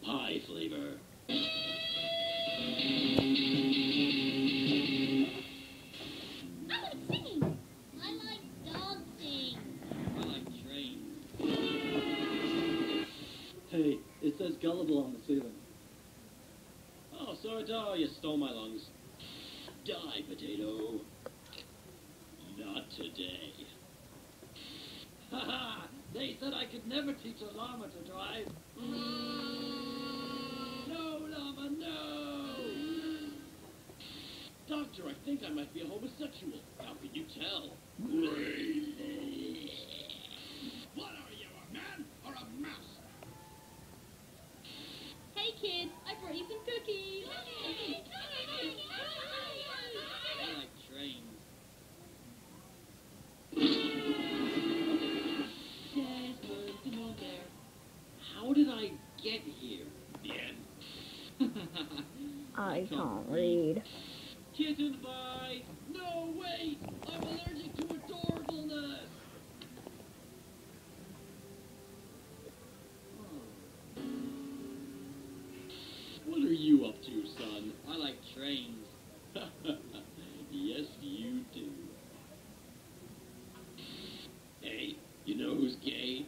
pie flavor. I like singing. I like dancing. I like trains. Hey, it says gullible on the ceiling. Oh, sorry, you stole my lungs. Die, potato. Not today. Haha! They said I could never teach a llama to drive. No, llama, no! Doctor, I think I might be a homosexual. How can you tell? What are you, a man or a mouse? Hey kids, I brought you some cookies. I like trains. Desmond, come on there. How did I get here? The end. I can't read. Kittens, bye. No, wait. I'm allergic to adorableness. What are you up to, son? I like trains. Yes, you do. Hey, you know who's gay?